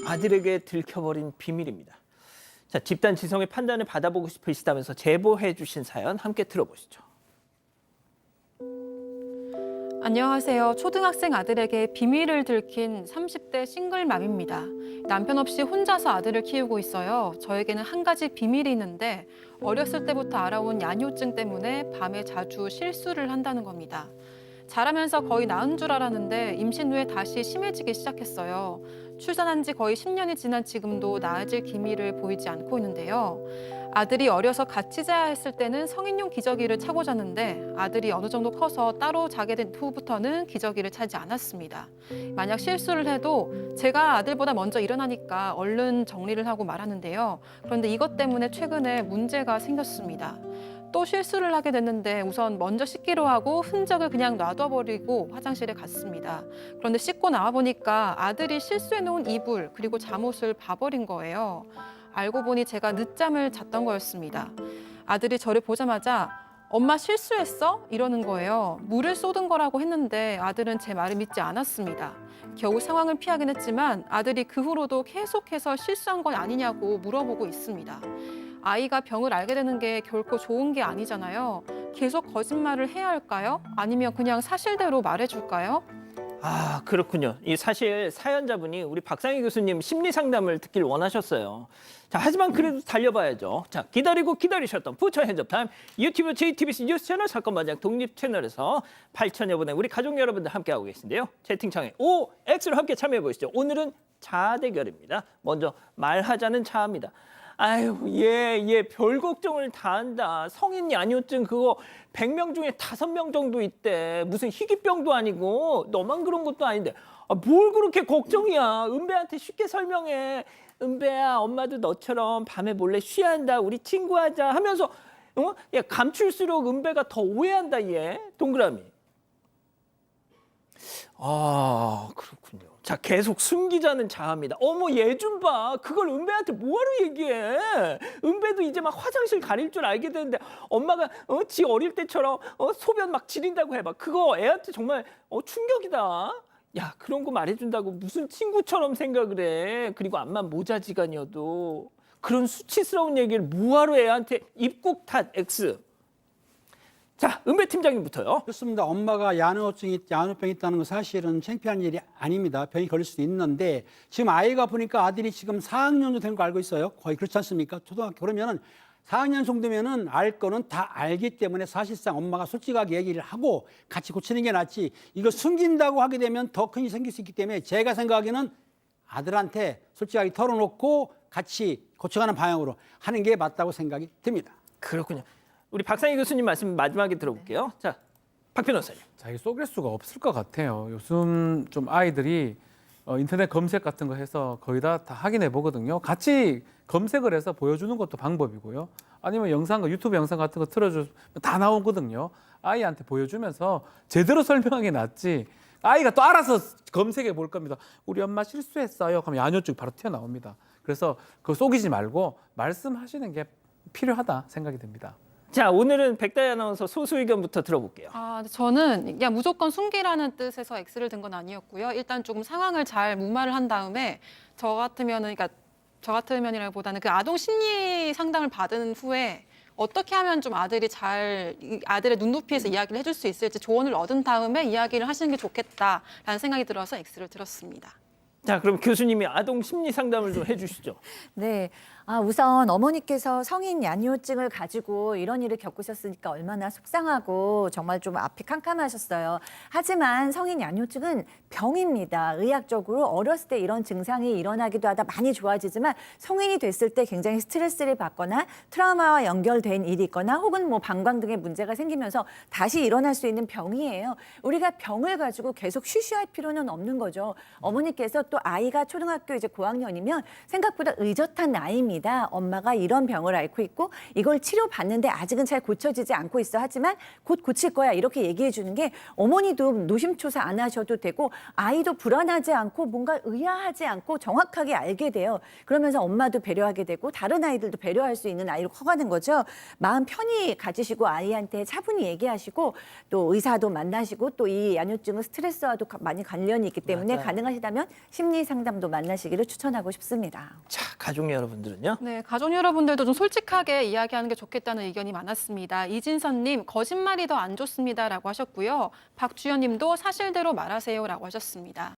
아들에게 들켜버린 비밀입니다. 자, 집단 지성의 판단을 받아보고 싶으시다면서 제보해 주신 사연 함께 들어보시죠. 안녕하세요. 초등학생 아들에게 비밀을 들킨 30대 싱글맘입니다. 남편 없이 혼자서 아들을 키우고 있어요. 저에게는 한 가지 비밀이 있는데 어렸을 때부터 알아온 야뇨증 때문에 밤에 자주 실수를 한다는 겁니다. 자라면서 거의 나은 줄 알았는데 임신 후에 다시 심해지기 시작했어요. 출산한 지 거의 10년이 지난 지금도 나아질 기미를 보이지 않고 있는데요. 아들이 어려서 같이 자야 했을 때는 성인용 기저귀를 차고 잤는데 아들이 어느 정도 커서 따로 자게 된 후부터는 기저귀를 차지 않았습니다. 만약 실수를 해도 제가 아들보다 먼저 일어나니까 얼른 정리를 하고 말하는데요. 그런데 이것 때문에 최근에 문제가 생겼습니다. 또 실수를 하게 됐는데 우선 먼저 씻기로 하고 흔적을 그냥 놔둬버리고 화장실에 갔습니다. 그런데 씻고 나와보니까 아들이 실수해놓은 이불 그리고 잠옷을 봐버린 거예요. 알고 보니 제가 늦잠을 잤던 거였습니다. 아들이 저를 보자마자 엄마 실수했어? 이러는 거예요. 물을 쏟은 거라고 했는데 아들은 제 말을 믿지 않았습니다. 겨우 상황을 피하긴 했지만 아들이 그 후로도 계속해서 실수한 건 아니냐고 물어보고 있습니다. 아이가 병을 알게 되는 게 결코 좋은 게 아니잖아요. 계속 거짓말을 해야 할까요? 아니면 그냥 사실대로 말해줄까요? 아, 그렇군요. 이 사실 사연자분이 우리 박상희 교수님 심리 상담을 듣길 원하셨어요. 자, 하지만 그래도 달려봐야죠. 자, 기다리고 기다리셨던 부처 핸즈타임 유튜브 JTBC 뉴스 채널 사건 마냥 독립 채널에서 8천여 분의 우리 가족 여러분들 함께하고 계신데요. 채팅창에 OX를 함께 참여해 보시죠. 오늘은 자아 대결입니다. 먼저 말하자는 자아입니다. 아유, 얘 별 걱정을 다 한다. 성인 야뇨증 그거 100명 중에 5명 정도 있대. 무슨 희귀병도 아니고 너만 그런 것도 아닌데. 아, 뭘 그렇게 걱정이야. 은배한테 쉽게 설명해. 은배야, 엄마도 너처럼 밤에 몰래 쉬한다. 우리 친구하자 하면서 야, 감출수록 은배가 더 오해한다 얘. 동그라미. 아, 그렇군요. 자, 계속 숨기자는 자아입니다. 어머, 얘 좀 봐. 그걸 은배한테 뭐하러 얘기해. 은배도 이제 막 화장실 가릴 줄 알게 되는데 엄마가 지 어릴 때처럼 소변 막 지린다고 해봐. 그거 애한테 정말 충격이다. 야, 그런 거 말해준다고 무슨 친구처럼 생각을 해. 그리고 암만 모자지간이어도 그런 수치스러운 얘기를 뭐하러 애한테 입국 탓 X. 자, 은배 팀장님부터요. 그렇습니다. 엄마가 야뇨병이 있다는 건 사실은 창피한 일이 아닙니다. 병이 걸릴 수도 있는데 지금 아이가 보니까 아들이 지금 4학년 정도 된 거 알고 있어요. 거의 그렇지 않습니까? 초등학교 그러면은 4학년 정도면은 알 거는 다 알기 때문에 사실상 엄마가 솔직하게 얘기를 하고 같이 고치는 게 낫지. 이거 숨긴다고 하게 되면 더 큰 일이 생길 수 있기 때문에 제가 생각하기에는 아들한테 솔직하게 털어놓고 같이 고쳐가는 방향으로 하는 게 맞다고 생각이 듭니다. 그렇군요. 우리 박상희 교수님 말씀 마지막에 들어볼게요. 자, 박 변호사님. 자, 이게 속일 수가 없을 것 같아요. 요즘 좀 아이들이 인터넷 검색 같은 거 해서 거의 다 확인해 보거든요. 같이 검색을 해서 보여주는 것도 방법이고요. 아니면 유튜브 영상 같은 거 틀어주면 다 나오거든요. 아이한테 보여주면서 제대로 설명하는 게 낫지. 아이가 또 알아서 검색해 볼 겁니다. 우리 엄마 실수했어요. 그러면 야뇨증 바로 튀어나옵니다. 그래서 그거 속이지 말고 말씀하시는 게 필요하다 생각이 듭니다. 자, 오늘은 백다희 아나운서 소수 의견부터 들어볼게요. 저는 그냥 무조건 숨기라는 뜻에서 X를 든 건 아니었고요. 일단 조금 상황을 잘 무마를 한 다음에 저 같으면이라기보다는 그 아동 심리 상담을 받은 후에 어떻게 하면 좀 아들이 아들의 눈높이에서 이야기를 해줄 수 있을지 조언을 얻은 다음에 이야기를 하시는 게 좋겠다라는 생각이 들어서 X를 들었습니다. 자, 그럼 교수님이 아동 심리 상담을 좀 해주시죠. 네. 우선 어머니께서 성인 야뇨증을 가지고 이런 일을 겪으셨으니까 얼마나 속상하고 정말 좀 앞이 캄캄하셨어요. 하지만 성인 야뇨증은 병입니다. 의학적으로 어렸을 때 이런 증상이 일어나기도 하다 많이 좋아지지만 성인이 됐을 때 굉장히 스트레스를 받거나 트라우마와 연결된 일이 있거나 혹은 뭐 방광 등의 문제가 생기면서 다시 일어날 수 있는 병이에요. 우리가 병을 가지고 계속 쉬쉬할 필요는 없는 거죠. 어머니께서 또 아이가 초등학교 이제 고학년이면 생각보다 의젓한 나이입니다. 엄마가 이런 병을 앓고 있고 이걸 치료받는데 아직은 잘 고쳐지지 않고 있어. 하지만 곧 고칠 거야. 이렇게 얘기해 주는 게 어머니도 노심초사 안 하셔도 되고 아이도 불안하지 않고 뭔가 의아하지 않고 정확하게 알게 돼요. 그러면서 엄마도 배려하게 되고 다른 아이들도 배려할 수 있는 아이로 커가는 거죠. 마음 편히 가지시고 아이한테 차분히 얘기하시고 또 의사도 만나시고 또 이 야뇨증은 스트레스와도 많이 관련이 있기 때문에 맞아요. 가능하시다면 심리 상담도 만나시기를 추천하고 싶습니다. 자, 가족 여러분들은요? 네, 가족 여러분들도 좀 솔직하게 이야기하는 게 좋겠다는 의견이 많았습니다. 이진선님, 거짓말이 더 안 좋습니다라고 하셨고요. 박주연님도 사실대로 말하세요라고 하셨습니다.